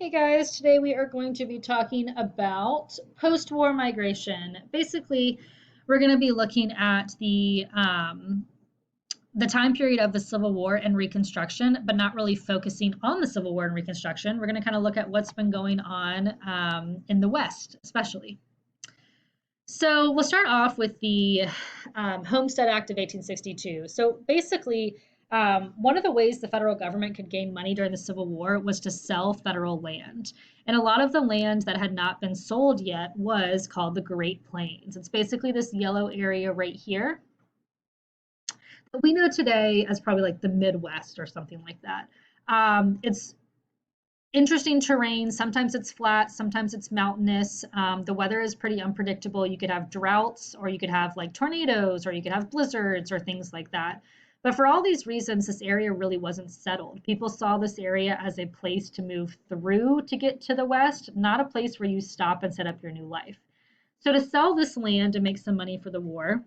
Hey guys, today we are going to be talking about post-war migration. Basically, we're going to be looking at the time period of the Civil War and Reconstruction, but not really focusing on the Civil War and Reconstruction. We're going to kind of look at what's been going on in the West, especially. So we'll start off with the Homestead Act of 1862. So basically, one of the ways the federal government could gain money during the Civil War was to sell federal land. And a lot of the land that had not been sold yet was called the Great Plains. It's basically this yellow area right here that we know today as probably like the Midwest or something like that. It's interesting terrain. Sometimes it's flat, sometimes it's mountainous. The weather is pretty unpredictable. You could have droughts, or you could have like tornadoes, or you could have blizzards, or things like that. But for all these reasons, this area really wasn't settled. People saw this area as a place to move through to get to the West, not a place where you stop and set up your new life. So, to sell this land and make some money for the war,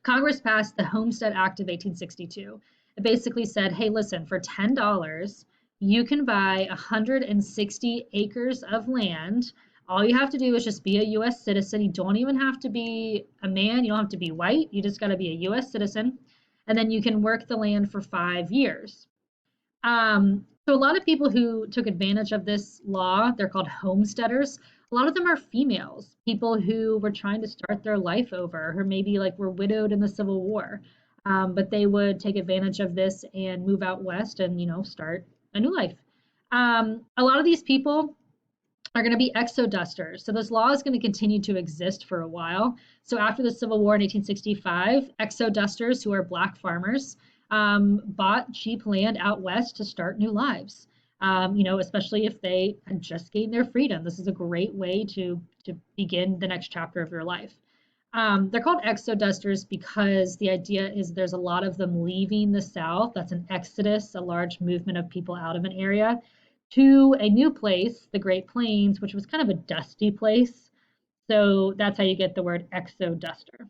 Congress passed the Homestead Act of 1862. It basically said, hey, listen, for $10, you can buy 160 acres of land. All you have to do is just be a US citizen. You don't even have to be a man, you don't have to be white. You just got to be a US citizen. And then you can work the land for 5 years. So a lot of people who took advantage of this law, they're called homesteaders. A lot of them are females, people who were trying to start their life over, or maybe like were widowed in the Civil War. But they would take advantage of this and move out west and, start a new life. A lot of these people are going to be exodusters. So this law is going to continue to exist for a while. So after the Civil War in 1865, exodusters, who are black farmers, bought cheap land out west to start new lives. Especially if they had just gained their freedom. This is a great way to begin the next chapter of your life. They're called exodusters because the idea is there's a lot of them leaving the South. That's an exodus, a large movement of people out of an area to a new place, the Great Plains, which was kind of a dusty place. So that's how you get the word exoduster.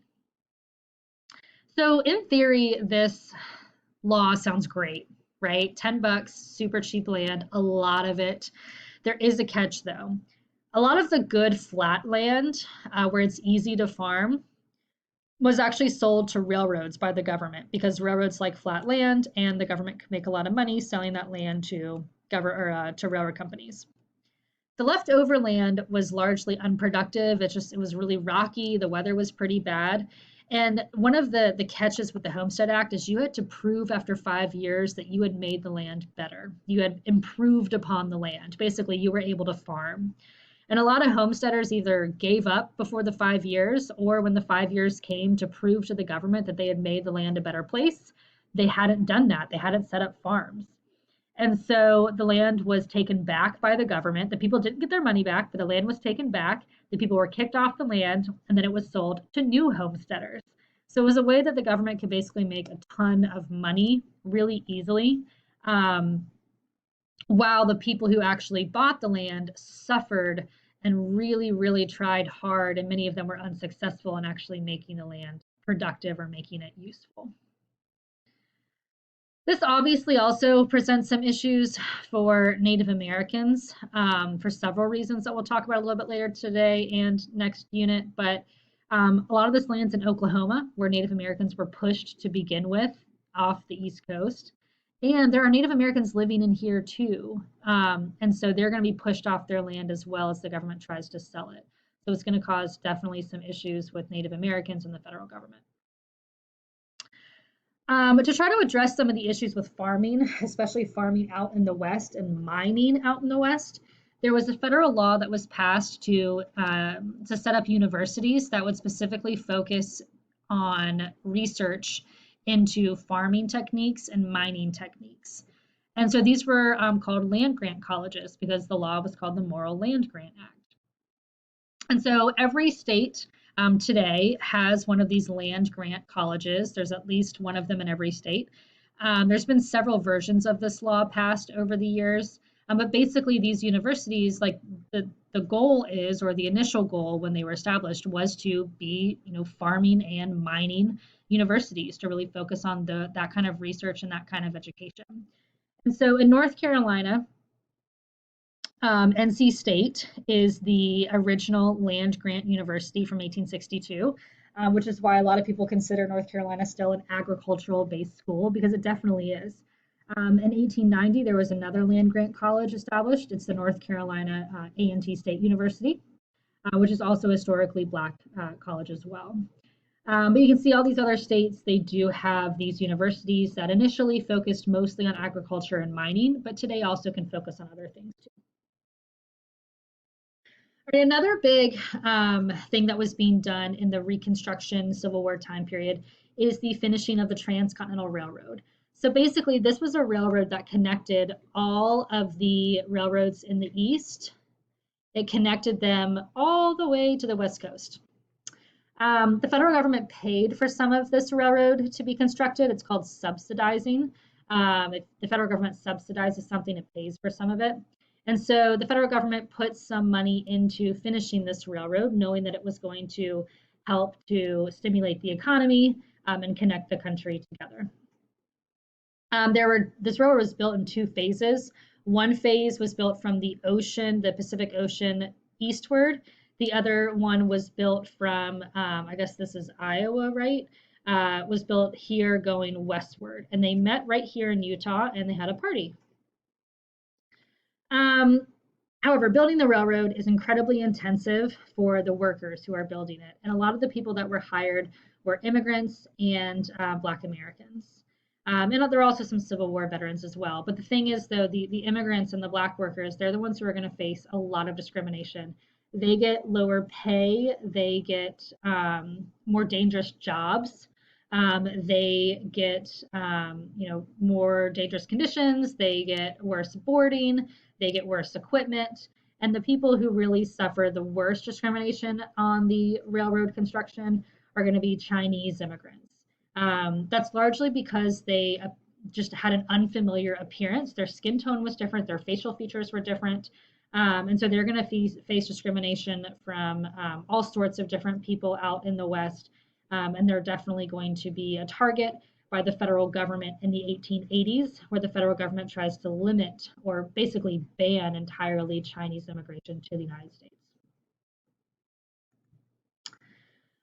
So in theory, this law sounds great, right? $10, super cheap land, a lot of it. There is a catch though. A lot of the good flat land where it's easy to farm was actually sold to railroads by the government because railroads like flat land and the government could make a lot of money selling that land to to railroad companies. The leftover land was largely unproductive. It was really rocky. The weather was pretty bad. And one of the catches with the Homestead Act is you had to prove after 5 years that you had made the land better. You had improved upon the land. Basically, you were able to farm. And a lot of homesteaders either gave up before the 5 years, or when the 5 years came to prove to the government that they had made the land a better place, they hadn't done that. They hadn't set up farms. And so the land was taken back by the government. The people didn't get their money back, but the land was taken back. The people were kicked off the land, and then it was sold to new homesteaders. So it was a way that the government could basically make a ton of money really easily, um, while the people who actually bought the land suffered and really, really tried hard, and many of them were unsuccessful in actually making the land productive or making it useful. This obviously also presents some issues for Native Americans for several reasons that we'll talk about a little bit later today and next unit. But a lot of this land's in Oklahoma, where Native Americans were pushed to begin with off the East Coast. And there are Native Americans living in here too. And so they're going to be pushed off their land as well as the government tries to sell it. So it's going to cause definitely some issues with Native Americans and the federal government. To try to address some of the issues with farming, especially farming out in the West and mining out in the West, there was a federal law that was passed to set up universities that would specifically focus on research into farming techniques and mining techniques. And so these were called land grant colleges because the law was called the Morrill Land Grant Act. And so every state today has one of these land grant colleges. There's at least one of them in every state. There's been several versions of this law passed over the years. But basically, these universities, like the goal is, or the initial goal when they were established, was to be, farming and mining universities to really focus on that kind of research and that kind of education. And so in North Carolina, NC State is the original land grant university from 1862, which is why a lot of people consider North Carolina still an agricultural based school because it definitely is. In 1890, there was another land grant college established. It's the North Carolina A&T State University, which is also a historically Black college as well. But you can see all these other states, they do have these universities that initially focused mostly on agriculture and mining, but today also can focus on other things too. Another big thing that was being done in the Reconstruction Civil War time period is the finishing of the Transcontinental Railroad. So basically, this was a railroad that connected all of the railroads in the East. It connected them all the way to the West Coast. The federal government paid for some of this railroad to be constructed. It's called subsidizing. If the federal government subsidizes something, it pays for some of it. And so the federal government put some money into finishing this railroad, knowing that it was going to help to stimulate the economy and connect the country together. This railroad was built in two phases. One phase was built from the ocean, the Pacific Ocean, eastward. The other one was built from, I guess this is Iowa, right? Was built here going westward. And they met right here in Utah and they had a party. However, building the railroad is incredibly intensive for the workers who are building it. And a lot of the people that were hired were immigrants and Black Americans. And there are also some Civil War veterans as well. But the thing is, though, the immigrants and the Black workers, they're the ones who are going to face a lot of discrimination. They get lower pay, they get more dangerous jobs, they get more dangerous conditions, they get worse boarding, they get worse equipment, and the people who really suffer the worst discrimination on the railroad construction are going to be Chinese immigrants. That's largely because they just had an unfamiliar appearance. Their skin tone was different, their facial features were different. And so they're going to face discrimination from all sorts of different people out in the West. And they're definitely going to be a target by the federal government in the 1880s, where the federal government tries to limit or basically ban entirely Chinese immigration to the United States.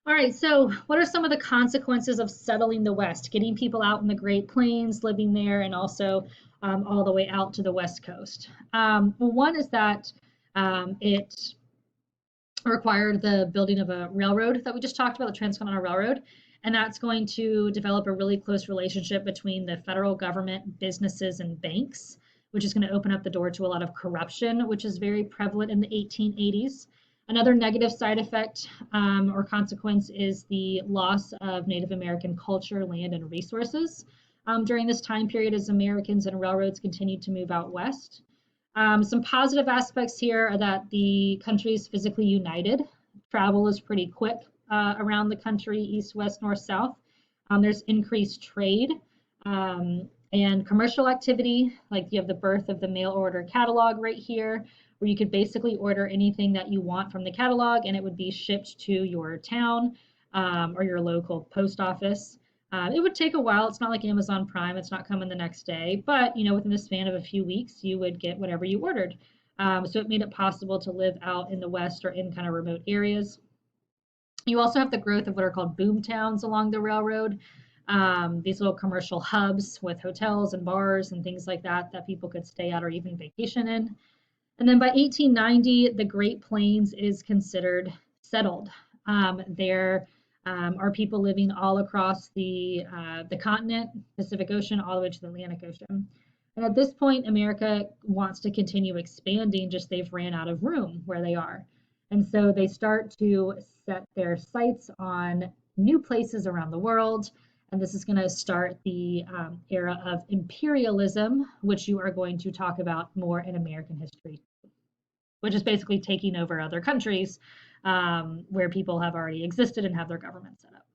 All right, so what are some of the consequences of settling the West, getting people out in the Great Plains, living there, and also all the way out to the West Coast? Well, one is that it required the building of a railroad that we just talked about, the Transcontinental Railroad, and that's going to develop a really close relationship between the federal government, businesses, and banks, which is going to open up the door to a lot of corruption, which is very prevalent in the 1880s. Another negative side effect or consequence is the loss of Native American culture, land, and resources during this time period as Americans and railroads continued to move out west. Some positive aspects here are that the country is physically united. Travel is pretty quick around the country, east, west, north, south. There's increased trade and commercial activity, like you have the birth of the mail order catalog right here, where you could basically order anything that you want from the catalog and it would be shipped to your town or your local post office. It would take a while. It's not like Amazon Prime. It's not coming the next day, but within the span of a few weeks, you would get whatever you ordered. So it made it possible to live out in the West or in kind of remote areas. You also have the growth of what are called boom towns along the railroad. These little commercial hubs with hotels and bars and things like that that people could stay at or even vacation in. And then by 1890, the Great Plains is considered settled. There are people living all across the continent, Pacific Ocean, all the way to the Atlantic Ocean. And at this point, America wants to continue expanding, just they've ran out of room where they are. And so they start to set their sights on new places around the world. And this is going to start the era of imperialism, which you are going to talk about more in American history, which is basically taking over other countries where people have already existed and have their government set up.